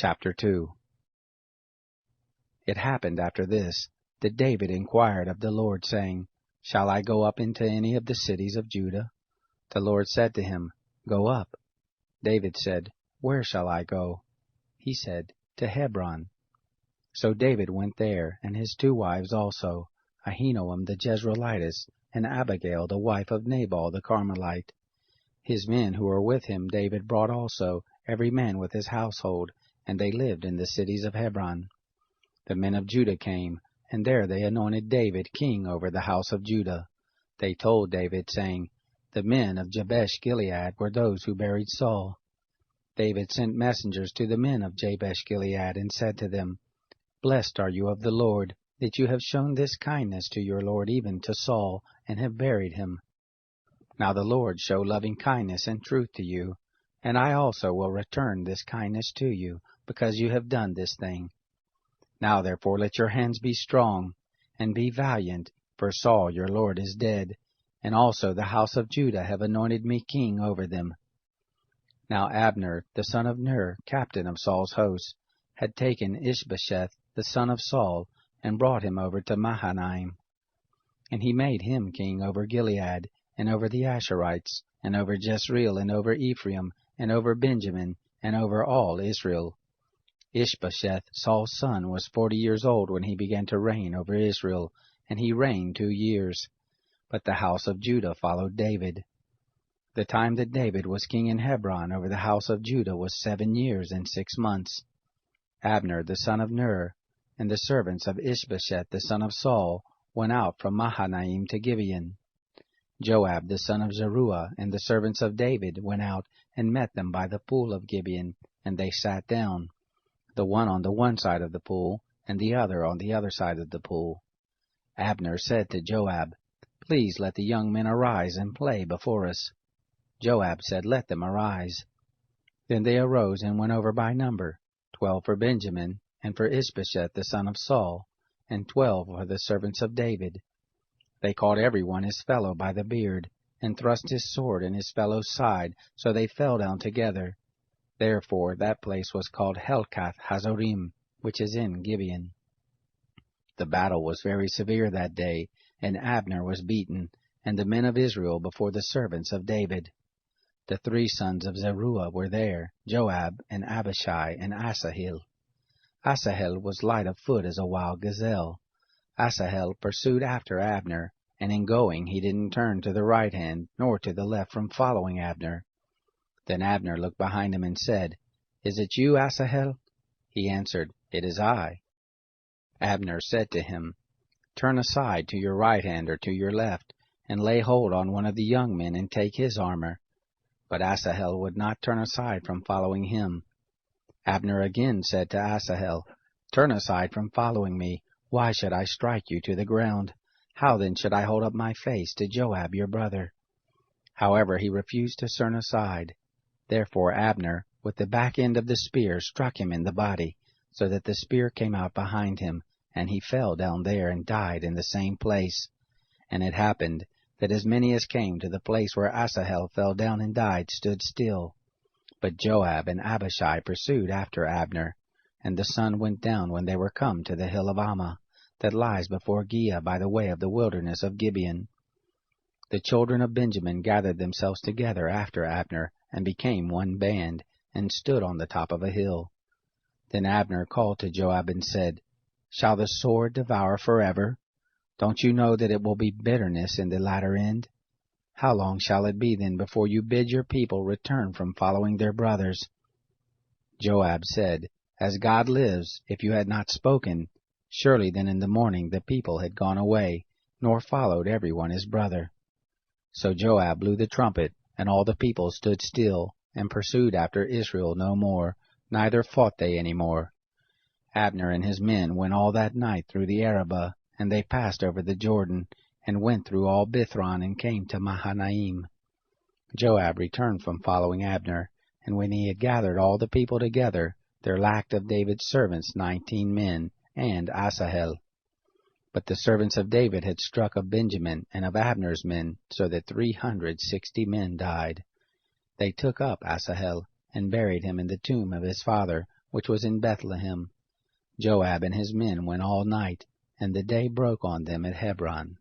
Chapter 2. It happened after this, that David inquired of the Lord, saying, Shall I go up into any of the cities of Judah? The Lord said to him, Go up. David said, Where shall I go? He said, To Hebron. So David went there, and his 2 wives also, Ahinoam the Jezreelitess, and Abigail the wife of Nabal the Carmelite. His men who were with him David brought also, every man with his household, and they lived in the cities of Hebron. The men of Judah came, and there they anointed David king over the house of Judah. They told David, saying, The men of Jabesh Gilead were those who buried Saul. David sent messengers to the men of Jabesh Gilead, and said to them, Blessed are you of the Lord, that you have shown this kindness to your Lord, even to Saul, and have buried him. Now the Lord show loving kindness and truth to you, and I also will return this kindness to you, because you have done this thing. Now therefore let your hands be strong, and be valiant, for Saul your Lord is dead, and also the house of Judah have anointed me king over them. Now Abner, the son of Ner, captain of Saul's host, had taken Ishbosheth, the son of Saul, and brought him over to Mahanaim. And he made him king over Gilead, and over the Asherites, and over Jezreel, and over Ephraim, and over Benjamin, and over all Israel. Ishbosheth, Saul's son, was 40 years old when he began to reign over Israel, and he reigned 2 years. But the house of Judah followed David. The time that David was king in Hebron over the house of Judah was 7 years and 6 months. Abner, the son of Ner, and the servants of Ishbosheth, the son of Saul, went out from Mahanaim to Gibeon. Joab, the son of Zeruiah, and the servants of David went out and met them by the pool of Gibeon, and they sat down, the one on the one side of the pool, and the other on the other side of the pool. Abner said to Joab, Please let the young men arise and play before us. Joab said, Let them arise. Then they arose and went over by number, 12 for Benjamin, and for Ishbosheth the son of Saul, and 12 for the servants of David. They caught every one his fellow by the beard, and thrust his sword in his fellow's side, so they fell down together. Therefore that place was called Helkath Hazorim, which is in Gibeon. The battle was very severe that day, and Abner was beaten, and the men of Israel before the servants of David. The 3 sons of Zeruiah were there, Joab, and Abishai, and Asahel. Asahel was light of foot as a wild gazelle. Asahel pursued after Abner, and in going he didn't turn to the right hand nor to the left from following Abner. Then Abner looked behind him and said, Is it you, Asahel? He answered, It is I. Abner said to him, Turn aside to your right hand or to your left, and lay hold on one of the young men and take his armor. But Asahel would not turn aside from following him. Abner again said to Asahel, Turn aside from following me. Why should I strike you to the ground? How then should I hold up my face to Joab your brother? However, he refused to turn aside. Therefore Abner, with the back end of the spear, struck him in the body, so that the spear came out behind him, and he fell down there and died in the same place. And it happened that as many as came to the place where Asahel fell down and died stood still. But Joab and Abishai pursued after Abner, and the sun went down when they were come to the hill of Ammah, that lies before Giah by the way of the wilderness of Gibeon. The children of Benjamin gathered themselves together after Abner, and became one band, and stood on the top of a hill. Then Abner called to Joab and said, Shall the sword devour forever? Don't you know that it will be bitterness in the latter end? How long shall it be then before you bid your people return from following their brothers? Joab said, As God lives, if you had not spoken, surely then in the morning the people had gone away, nor followed every one his brother. So Joab blew the trumpet, and all the people stood still, and pursued after Israel no more, neither fought they any more. Abner and his men went all that night through the Arabah, and they passed over the Jordan, and went through all Bithron, and came to Mahanaim. Joab returned from following Abner, and when he had gathered all the people together, there lacked of David's servants 19 men, and Asahel. But the servants of David had struck of Benjamin and of Abner's men, so that 360 men died. They took up Asahel, and buried him in the tomb of his father, which was in Bethlehem. Joab and his men went all night, and the day broke on them at Hebron.